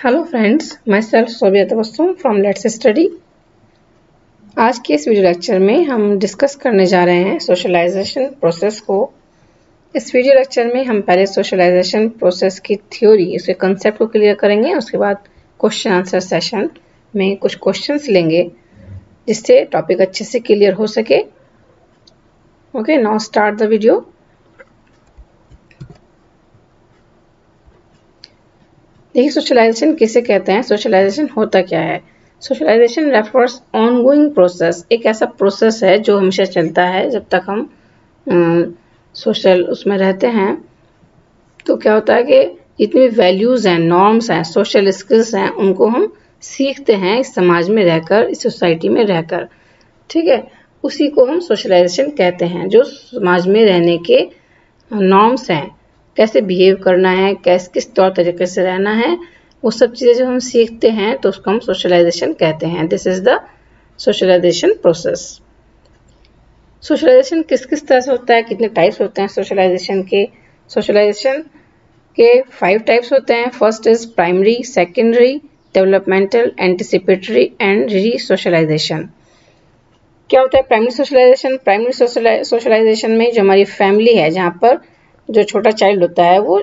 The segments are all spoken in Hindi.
Hello friends, my self Sobia Tabassum from let's study. आज के इस वीडियो लेक्चर में हम डिस्कस करने जा रहे हैं सोशलाइजेशन प्रोसेस को। इस वीडियो लेक्चर में हम पहले सोशलाइजेशन प्रोसेस की थ्योरी, उसके कंसेप्ट को क्लियर करेंगे। उसके बाद क्वेश्चन आंसर सेशन में कुछ क्वेश्चंस लेंगे जिससे टॉपिक अच्छे से क्लियर हो सके। Okay, now start the video. देखिए, सोशलाइजेशन किसे कहते हैं, सोशलाइजेशन होता क्या है। सोशलाइजेशन रेफर्स ऑनगोइंग प्रोसेस, एक ऐसा प्रोसेस है जो हमेशा चलता है जब तक हम सोशल उसमें रहते हैं। तो क्या होता है कि जितनी वैल्यूज़ हैं, नॉर्म्स हैं, सोशल स्किल्स हैं, उनको हम सीखते हैं इस समाज में रहकर, इस सोसाइटी में रहकर। ठीक है, उसी को हम सोशलाइजेशन कहते हैं। जो समाज में रहने के नॉर्म्स हैं, कैसे बिहेव करना है, किस तौर तरीके से रहना है, वो सब चीज़ें जो हम सीखते हैं तो उसको हम सोशलाइजेशन कहते हैं। This is the socialisation process. Socialisation किस किस तरह से होता है, कितने टाइप्स होते हैं सोशलाइजेशन के। सोशलाइजेशन के 5 टाइप्स होते हैं। First is primary, secondary, developmental, anticipatory and re socialisation. क्या होता है प्राइमरी सोशलाइजेशन? प्राइमरी सोशलाइजेशन में जो हमारी फैमिली है, जहाँ पर जो छोटा चाइल्ड होता है, वो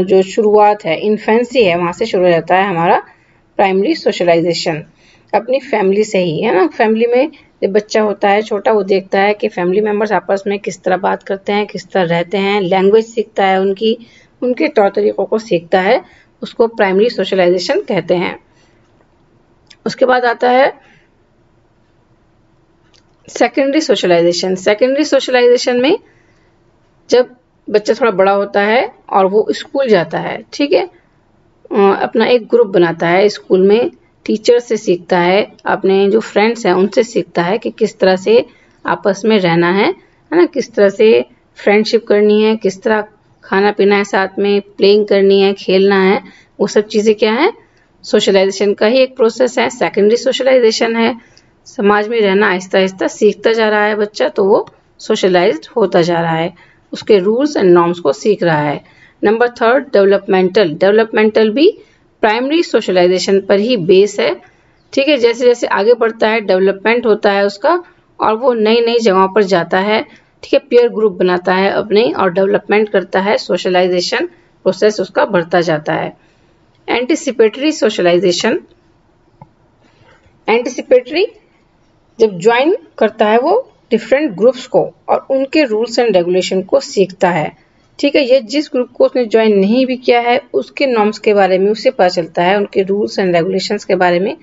जो शुरुआत है, इन्फेंसी है, वहाँ से शुरू हो जाता है हमारा प्राइमरी सोशलाइजेशन, अपनी फैमिली से ही, है ना। फैमिली में जब बच्चा होता है छोटा, वो देखता है कि फैमिली मेम्बर्स आपस में किस तरह बात करते हैं, किस तरह रहते हैं, लैंग्वेज सीखता है, उनके तौर तरीकों को सीखता है, उसको प्राइमरी सोशलाइजेशन कहते हैं। उसके बाद आता है सेकेंडरी सोशलाइजेशन। सेकेंडरी सोशलाइजेशन में जब बच्चा थोड़ा बड़ा होता है और वो स्कूल जाता है, ठीक है, अपना एक ग्रुप बनाता है, स्कूल में टीचर से सीखता है, अपने जो फ्रेंड्स हैं उनसे सीखता है कि किस तरह से आपस में रहना है ना, किस तरह से फ्रेंडशिप करनी है, किस तरह खाना पीना है, साथ में प्लेइंग करनी है, खेलना है। वो सब चीज़ें क्या है, सोशलाइजेशन का ही एक प्रोसेस है, सेकेंडरी सोशलाइजेशन है। समाज में रहना आहिस्ता आहिस्ता सीखता जा रहा है बच्चा, तो वो सोशलाइज्ड होता जा रहा है, उसके रूल्स एंड नॉर्म्स को सीख रहा है। Number third, developmental. डेवलपमेंटल भी प्राइमरी सोशलाइजेशन पर ही बेस है। ठीक है, जैसे जैसे आगे बढ़ता है डेवलपमेंट होता है उसका, और वो नई नई जगहों पर जाता है, ठीक है, पीयर ग्रुप बनाता है अपने और डेवलपमेंट करता है, सोशलाइजेशन प्रोसेस उसका बढ़ता जाता है। Anticipatory socialisation. एंटिसिपेटरी जब ज्वाइन करता है वो डिफरेंट ग्रुप्स को और उनके रूल्स एंड रेगुलेशन को सीखता है। ठीक है, ये जिस ग्रुप को उसने ज्वाइन नहीं भी किया है, उसके नॉर्म्स के बारे में उसे पता चलता है, उनके रूल्स एंड रेगुलेशंस के बारे में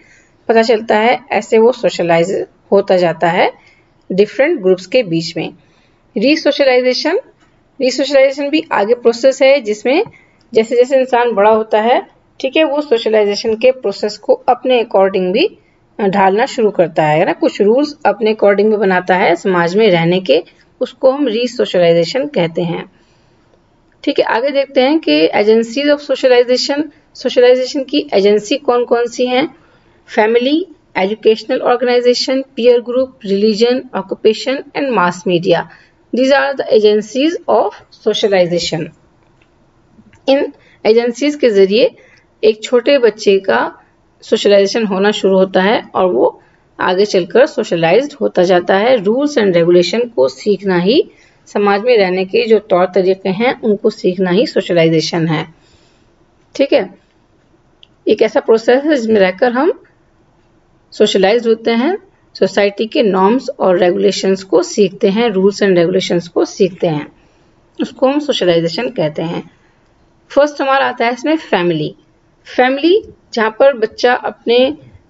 पता चलता है। ऐसे वो सोशलाइज होता जाता है डिफरेंट ग्रुप्स के बीच में। रीसोशलाइजेशन। रीसोशलाइजेशन भी आगे प्रोसेस है, जिसमें जैसे जैसे इंसान बड़ा होता है, ठीक है, वो सोशलाइजेशन के प्रोसेस को अपने अकॉर्डिंग भी ढालना शुरू करता है ना, कुछ रूल्स अपने अकॉर्डिंग में बनाता है समाज में रहने के, उसको हम रीसोशलाइजेशन कहते हैं। ठीक है, आगे देखते हैं कि एजेंसीज ऑफ सोशलाइजेशन। सोशलाइजेशन की एजेंसी कौन कौन सी हैं? Family, educational organisation, peer group, religion, occupation and mass media. These are the agencies of socialisation. इन एजेंसीज के जरिए एक छोटे बच्चे का सोशलाइजेशन होना शुरू होता है और वो आगे चलकर सोशलाइज्ड होता जाता है। रूल्स एंड रेगुलेशन को सीखना ही, समाज में रहने के जो तौर तरीके हैं उनको सीखना ही सोशलाइजेशन है। ठीक है, एक ऐसा प्रोसेस है जिसमें रहकर हम सोशलाइज्ड होते हैं, सोसाइटी के नॉर्म्स और रेगुलेशंस को सीखते हैं, रूल्स एंड रेगुलेशंस को सीखते हैं, उसको हम सोशलाइजेशन कहते हैं। फर्स्ट हमारा आता है इसमें फैमिली। फैमिली जहाँ पर बच्चा अपने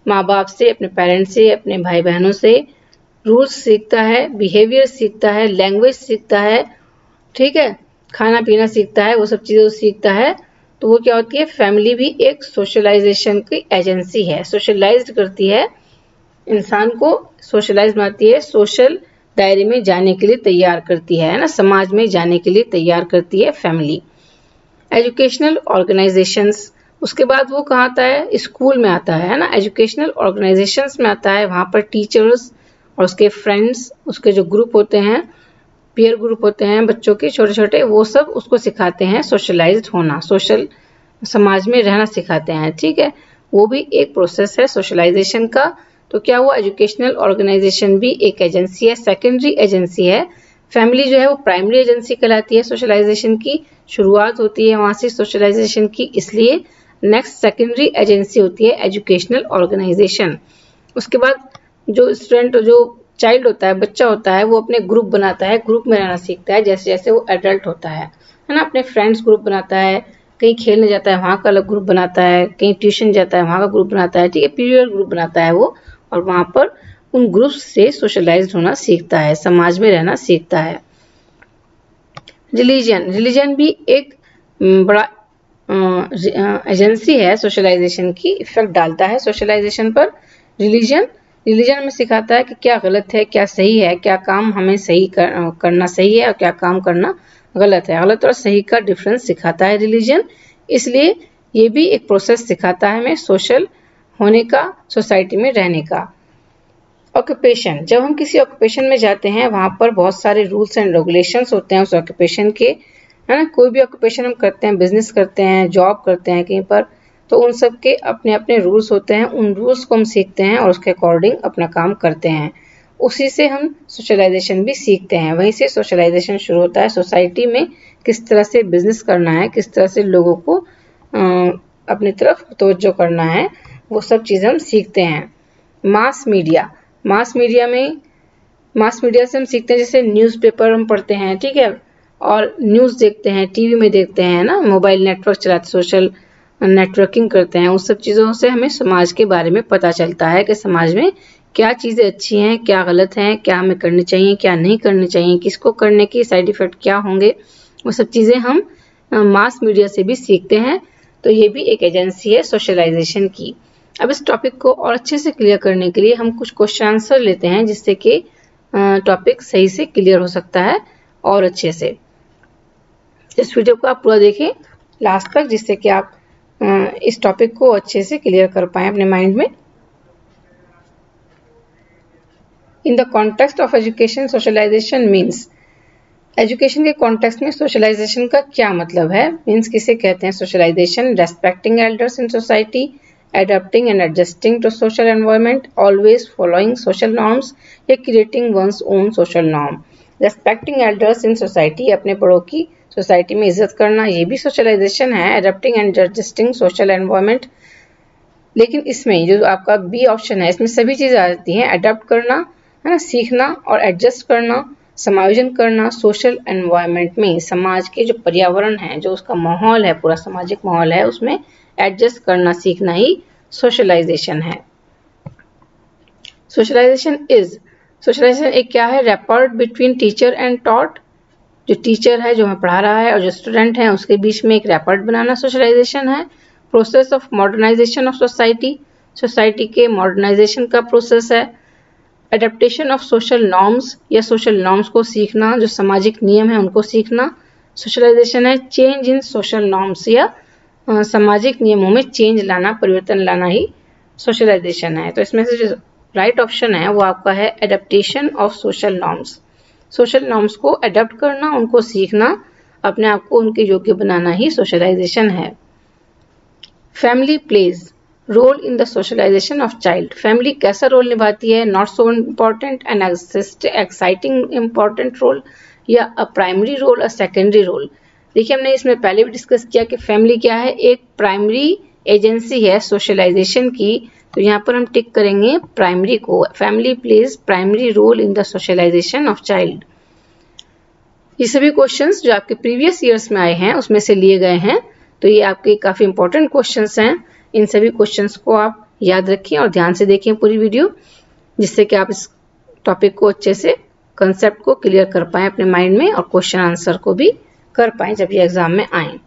माँ बाप से, अपने पेरेंट्स से, अपने भाई बहनों से रूल्स सीखता है, बिहेवियर सीखता है, लैंग्वेज सीखता है, ठीक है, खाना पीना सीखता है, वो सब चीज़ें सीखता है। तो वो क्या होती है, फैमिली भी एक सोशलाइजेशन की एजेंसी है, सोशलाइज्ड करती है इंसान को, सोशलाइज बनाती है, सोशल दायरे में जाने के लिए तैयार करती है ना, समाज में जाने के लिए तैयार करती है फैमिली। एजुकेशनल ऑर्गेनाइजेशंस, उसके बाद वो कहाँ आता है, स्कूल में आता है ना, एजुकेशनल ऑर्गेनाइजेशंस में आता है। वहाँ पर टीचर्स और उसके फ्रेंड्स, उसके जो ग्रुप होते हैं, पीयर ग्रुप होते हैं बच्चों के छोटे छोटे, वो सब उसको सिखाते हैं सोशलाइज्ड होना, सोशल समाज में रहना सिखाते हैं। ठीक है, वो भी एक प्रोसेस है सोशलाइजेशन का। तो क्या हुआ, एजुकेशनल ऑर्गेनाइजेशन भी एक एजेंसी है, सेकेंडरी एजेंसी है। फैमिली जो है वो प्राइमरी एजेंसी कहलाती है सोशलाइजेशन की, शुरुआत होती है वहां से सोशलाइजेशन की, इसलिए नेक्स्ट सेकेंडरी एजेंसी होती है एजुकेशनल ऑर्गेनाइजेशन। उसके बाद जो स्टूडेंट, जो चाइल्ड होता है, बच्चा होता है, वो अपने ग्रुप बनाता है, ग्रुप में रहना सीखता है जैसे जैसे वो एडल्ट होता है ना। अपने फ्रेंड्स ग्रुप बनाता है, कहीं खेलने जाता है वहाँ का अलग ग्रुप बनाता है, कहीं ट्यूशन जाता है वहाँ का ग्रुप बनाता है, ठीक है, पीरियड ग्रुप बनाता है वो, और वहाँ पर उन ग्रुप से सोशलाइज होना सीखता है, समाज में रहना सीखता है। रिलीजन भी एक बड़ा एजेंसी है सोशलाइजेशन की, इफेक्ट डालता है सोशलाइजेशन पर। रिलीजन में सिखाता है कि क्या गलत है, क्या सही है, क्या काम हमें सही करना सही है और क्या काम करना गलत है। गलत और सही का डिफरेंस सिखाता है रिलीजन, इसलिए ये भी एक प्रोसेस सिखाता है हमें सोशल होने का, सोसाइटी में रहने का। ऑक्यूपेशन, जब हम किसी ऑक्यूपेशन में जाते हैं वहां पर बहुत सारे रूल्स एंड रेगुलेशंस होते हैं उस ऑक्यूपेशन के, है ना। कोई भी ऑक्यूपेशन हम करते हैं, बिजनेस करते हैं, जॉब करते हैं कहीं पर, तो उन सब के अपने अपने रूल्स होते हैं, उन रूल्स को हम सीखते हैं और उसके अकॉर्डिंग अपना काम करते हैं। उसी से हम सोशलाइजेशन भी सीखते हैं, वहीं से सोशलाइजेशन शुरू होता है। सोसाइटी में किस तरह से बिजनेस करना है, किस तरह से लोगों को अपनी तरफ तवज्जो करना है, वो सब चीज़ें हम सीखते हैं। मास मीडिया से हम सीखते हैं, जैसे न्यूज़पेपर हम पढ़ते हैं, ठीक है, और न्यूज़ देखते हैं, टीवी में देखते हैं ना, मोबाइल नेटवर्क चलाते, सोशल नेटवर्किंग करते हैं, उस सब चीज़ों से हमें समाज के बारे में पता चलता है कि समाज में क्या चीज़ें अच्छी हैं, क्या गलत हैं, क्या हमें करनी चाहिए, क्या नहीं करनी चाहिए, किसको करने की साइड इफ़ेक्ट क्या होंगे, वो सब चीज़ें हम मास मीडिया से भी सीखते हैं। तो ये भी एक एजेंसी है सोशलाइजेशन की। अब इस टॉपिक को और अच्छे से क्लियर करने के लिए हम कुछ क्वेश्चन आंसर लेते हैं, जिससे कि टॉपिक सही से क्लियर हो सकता है और अच्छे से। इस वीडियो को आप पूरा देखें लास्ट तक, जिससे कि आप इस टॉपिक को अच्छे से क्लियर कर पाएं अपने माइंड में। In the context of education, socialisation means, education के कॉन्टेक्स्ट में सोशलाइजेशन का क्या मतलब है, मीन्स किसे कहते हैं socialisation. Respecting elders in society, adapting and adjusting to social environment, always following social norms, या creating one's own social norm। Respecting elders in society, अपने बड़ों की सोसाइटी में इज्जत करना, ये भी सोशलाइजेशन है। Adapting and adjusting social environment, लेकिन इसमें जो आपका बी ऑप्शन है, इसमें सभी चीज़ें आती हैं। अडेप्ट करना, है ना, सीखना, और एडजस्ट करना, समायोजन करना सोशल एनवायरनमेंट में, समाज के जो पर्यावरण है, जो उसका माहौल है, पूरा सामाजिक माहौल है, उसमें एडजस्ट करना सीखना ही सोशलाइजेशन है। सोशलाइजेशन एक क्या है, रैपर्ड बिटवीन टीचर एंड टॉट, जो टीचर है जो हमें पढ़ा रहा है और जो स्टूडेंट है उसके बीच में एक रैपर्ड बनाना सोशलाइजेशन है। Process of modernisation of society के मॉडर्नाइजेशन का प्रोसेस है। एडेप्टेशन ऑफ सोशल नॉर्म्स, या सोशल नॉर्म्स को सीखना, जो सामाजिक नियम है उनको सीखना सोशलाइजेशन है। चेंज इन सोशल नॉर्म्स, या सामाजिक नियमों में चेंज लाना, परिवर्तन लाना ही सोशलाइजेशन है। तो इसमें से जो राइट ऑप्शन है वो आपका है adaptation of social norms. Social norms को अडेप्ट करना, उनको सीखना, अपने आप को उनके योग्य बनाना ही सोशलाइजेशन है। Family plays role in the socialisation of child, family कैसा रोल निभाती है, not so important and exciting important role, या a primary role, a secondary role. देखिए हमने इसमें पहले भी डिस्कस किया कि फैमिली क्या है, एक प्राइमरी एजेंसी है सोशलाइजेशन की, तो यहाँ पर हम टिक करेंगे प्राइमरी को। Family plays primary role in the socialisation of child. ये सभी क्वेश्चंस जो आपके प्रीवियस ईयर्स में आए हैं उसमें से लिए गए हैं, तो ये आपके काफी इंपॉर्टेंट क्वेश्चंस हैं। इन सभी क्वेश्चंस को आप याद रखें और ध्यान से देखें पूरी वीडियो, जिससे कि आप इस टॉपिक को अच्छे से, कंसेप्ट को क्लियर कर पाएं अपने माइंड में, और क्वेश्चन आंसर को भी कर पाएं जब ये एग्जाम में आए।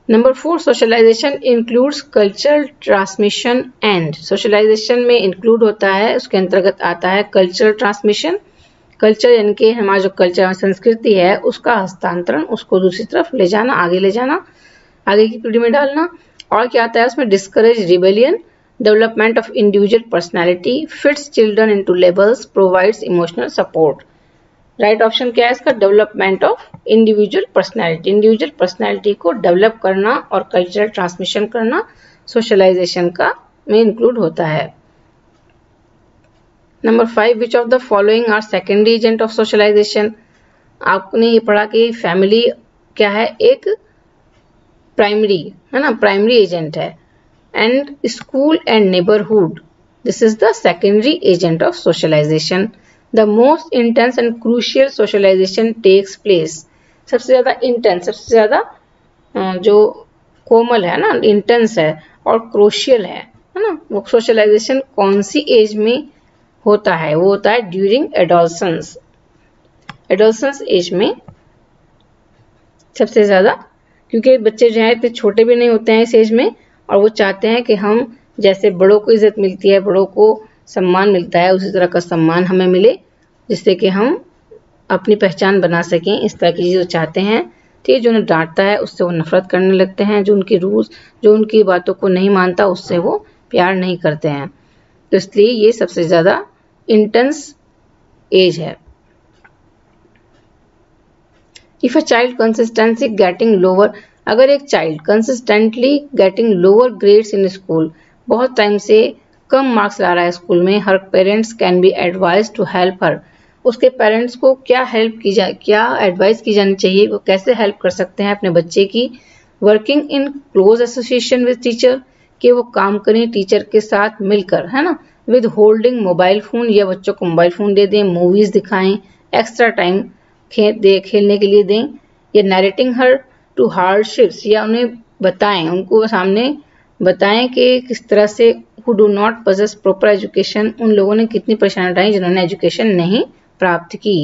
Number 4, socialisation includes cultural transmission and, socialisation में इंक्लूड होता है, उसके अंतर्गत आता है कल्चरल ट्रांसमिशन। कल्चर यानी कि हमारा जो कल्चर संस्कृति है उसका हस्तांतरण, उसको दूसरी तरफ ले जाना, आगे ले जाना, आगे की पीढ़ी में डालना। और क्या आता है उसमें, discourage rebellion, development of individual personality, fits children into labels, provides emotional support. Right option क्या है इसका, development of individual personality, individual personality को डेवलप करना और कल्चरल ट्रांसमिशन करना सोशलाइजेशन का में इंक्लूड होता है। Number 5, which of the following are secondary agent of socialisation. आपने ये पढ़ा कि फैमिली क्या है, एक प्राइमरी है ना, प्राइमरी एजेंट है, and school and neighbourhood, this is the secondary agent of socialisation. The most intense and crucial socialisation takes place. सबसे ज्यादा इंटेंस, सबसे ज्यादा जो कोमल है ना, इंटेंस है और क्रूशियल है ना, वो सोशलाइजेशन कौन सी एज में होता है? वो होता है ड्यूरिंग एडोलसेंस। एडोलसेंस एज में सबसे ज्यादा, क्योंकि बच्चे जो है इतने छोटे भी नहीं होते हैं इस एज में, और वो चाहते हैं कि हम जैसे बड़ों को इज्जत मिलती है, बड़ों को सम्मान मिलता है, उसी तरह का सम्मान हमें मिले, जिससे कि हम अपनी पहचान बना सकें। इस तरह की चीज़ चाहते हैं। ठीक है, जो उन्हें डांटता है उससे वो नफरत करने लगते हैं, जो उनकी रूल्स, जो उनकी बातों को नहीं मानता उससे वो प्यार नहीं करते हैं। तो इसलिए ये सबसे ज्यादा इंटेंस एज है। If a child consistently getting lower, अगर एक child consistently getting lower grades in school, बहुत टाइम से कम मार्क्स ला रहा है स्कूल में, हर parents can be advise to help her, उसके पेरेंट्स को क्या एडवाइस की जानी चाहिए, वो कैसे हेल्प कर सकते हैं अपने बच्चे की। Working in close association with teacher, कि वो काम करें टीचर के साथ मिलकर, है ना। विद होल्डिंग मोबाइल फोन, या बच्चों को मोबाइल फोन दे दें, मूवीज दिखाएं, एक्स्ट्रा टाइम खेलने के लिए दें, या नरेटिंग हर टू हार्डशिप्स, या उन्हें बताएं, उनको सामने बताएं कि किस तरह से who do not possess proper education, उन लोगों ने कितनी परेशानी उठाई जिन्होंने एजुकेशन नहीं प्राप्त की।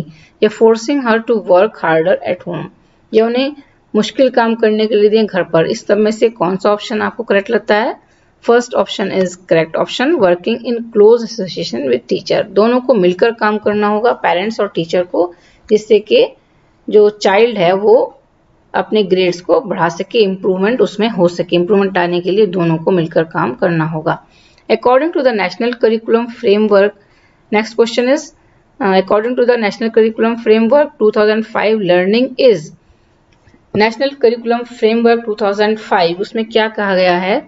या forcing her to work harder at home, या उन्हें मुश्किल काम करने के लिए दें घर पर। इस सब में से कौन सा ऑप्शन आपको करेक्ट लगता है? First option is correct option, working in close association with teacher. दोनों को मिलकर काम करना होगा, पेरेंट्स और टीचर को, जिससे कि जो चाइल्ड है वो अपने ग्रेड्स को बढ़ा सके, इम्प्रूवमेंट उसमें हो सके। इम्प्रूवमेंट आने के लिए दोनों को मिलकर काम करना होगा। According to the national curriculum framework, next question is according to the national curriculum framework 2005 learning is. National curriculum framework 2005, उसमें क्या कहा गया है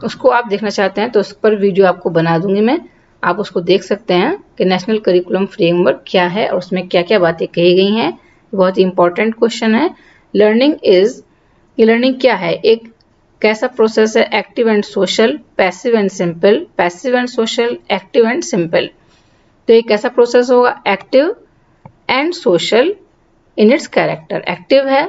उसको आप देखना चाहते हैं तो उस पर वीडियो आपको बना दूंगी मैं, आप उसको देख सकते हैं कि नेशनल करिकुलम फ्रेमवर्क क्या है और उसमें क्या क्या बातें कही गई हैं। बहुत ही इंपॉर्टेंट क्वेश्चन है। लर्निंग इज, ये लर्निंग क्या है? एक कैसा प्रोसेस है? Active and social, passive and simple, passive and social, active and simple. तो ये कैसा प्रोसेस होगा? Active and social in its character. Active है,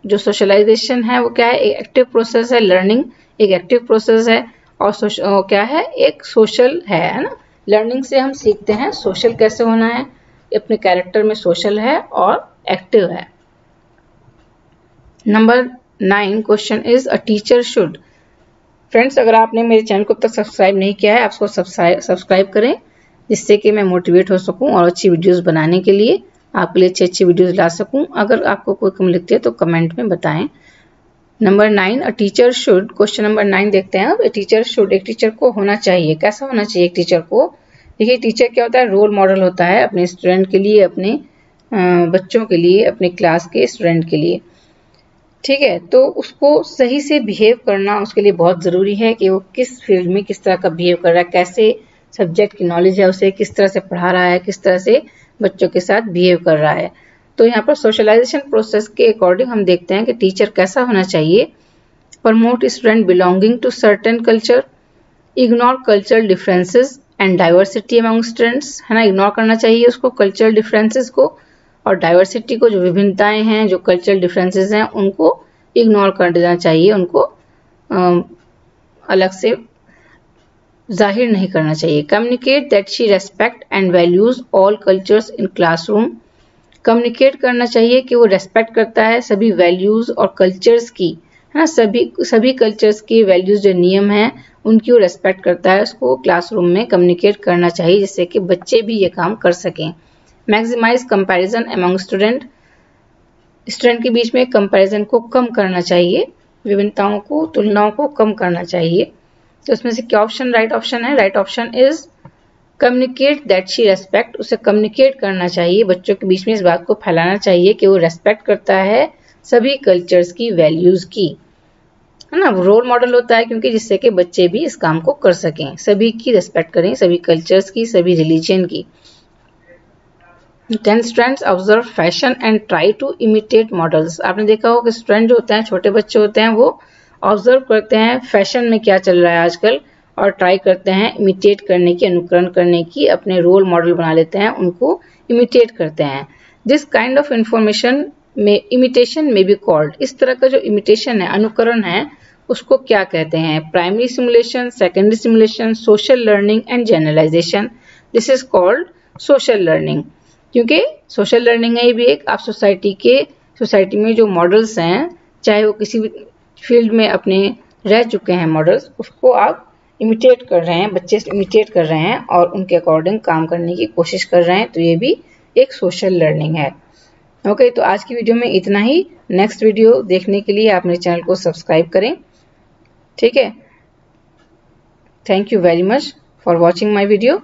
जो सोशलाइजेशन है वो क्या है? एक एक्टिव प्रोसेस है। लर्निंग एक एक्टिव प्रोसेस है, और क्या है? एक सोशल है ना। लर्निंग से हम सीखते हैं सोशल कैसे होना है, अपने कैरेक्टर में सोशल है और एक्टिव है। Number 9 question is a teacher should. Friends, अगर आपने मेरे चैनल को अब तक सब्सक्राइब नहीं किया है, आप उसको सब्सक्राइब करें, जिससे कि मैं मोटिवेट हो सकूं और अच्छी वीडियोस बनाने के लिए, आपके लिए अच्छी वीडियोस ला सकूं। अगर आपको कोई कमी लगती है तो कमेंट में बताएं। Number 9, a teacher should, question number 9 देखते हैं अब। टीचर शुड, एक टीचर को होना चाहिए, कैसा होना चाहिए एक टीचर को? देखिए, टीचर क्या होता है? रोल मॉडल होता है अपने स्टूडेंट के लिए, अपने बच्चों के लिए, अपने क्लास के स्टूडेंट के लिए। ठीक है, तो उसको सही से बिहेव करना उसके लिए बहुत ज़रूरी है कि वो किस फील्ड में किस तरह का बिहेव कर रहा है, कैसे सब्जेक्ट की नॉलेज है उसे, किस तरह से पढ़ा रहा है, किस तरह से बच्चों के साथ बिहेव कर रहा है। तो यहाँ पर सोशलाइजेशन प्रोसेस के अकॉर्डिंग हम देखते हैं कि टीचर कैसा होना चाहिए। Promote student belonging to certain culture, ignore cultural differences and diversity among students, है ना। इग्नोर करना चाहिए उसको कल्चरल डिफरेंसेस को और डाइवर्सिटी को, जो विभिन्नताएं हैं, जो कल्चरल डिफरेंसेस हैं, उनको इग्नोर कर देना चाहिए, उनको अलग से जाहिर नहीं करना चाहिए। Communicate that she respect and values all cultures in classroom, communicate करना चाहिए कि वो रेस्पेक्ट करता है सभी वैल्यूज और कल्चर्स की, है ना। सभी कल्चर्स की वैल्यूज जो नियम हैं उनकी वो रेस्पेक्ट करता है, उसको क्लासरूम में कम्युनिकेट करना चाहिए, जिससे कि बच्चे भी ये काम कर सकें। Maximise comparison among student, student के बीच में कंपैरिजन को कम करना चाहिए, विभिन्नताओं को, तुलनाओं को कम करना चाहिए। तो उसमें से क्या ऑप्शन राइट ऑप्शन है? Right option is communicate that she respect, उसे कम्युनिकेट करना चाहिए, बच्चों के बीच में इस बात को फैलाना चाहिए कि वो रेस्पेक्ट करता है सभी कल्चर्स की, वैल्यूज की। है ना। रोल मॉडल होता है क्योंकि जिससे कि बच्चे भी इस काम को कर सकें, सभी की रिस्पेक्ट करें, सभी कल्चर्स की, सभी रिलीजन की। 10 students observe fashion and try to imitate models. आपने देखा होगा कि स्टूडेंट जो होते हैं, छोटे बच्चे होते हैं, वो ऑब्जर्व करते हैं फैशन में क्या चल रहा है आजकल और ट्राई करते हैं इमिटेट करने की, अनुकरण करने की, अपने रोल मॉडल बना लेते हैं, उनको इमिटेट करते हैं। दिस काइंड ऑफ इंफॉर्मेशन में इमिटेशन में बी कॉल्ड, इस तरह का जो इमिटेशन है, अनुकरण है, उसको क्या कहते हैं? Primary simulation, secondary simulation, social learning and generalisation. This is called social learning, क्योंकि सोशल लर्निंग है ये भी एक। आप सोसाइटी में जो मॉडल्स हैं, चाहे वो किसी भी फील्ड में अपने रह चुके हैं मॉडल्स, उसको आप इमिटेट कर रहे हैं, बच्चे इमिटेट कर रहे हैं और उनके अकॉर्डिंग काम करने की कोशिश कर रहे हैं, तो ये भी एक सोशल लर्निंग है। ओके, तो आज की वीडियो में इतना ही। नेक्स्ट वीडियो देखने के लिए आप मेरे चैनल को सब्सक्राइब करें, ठीक है। Thank you very much for watching my video.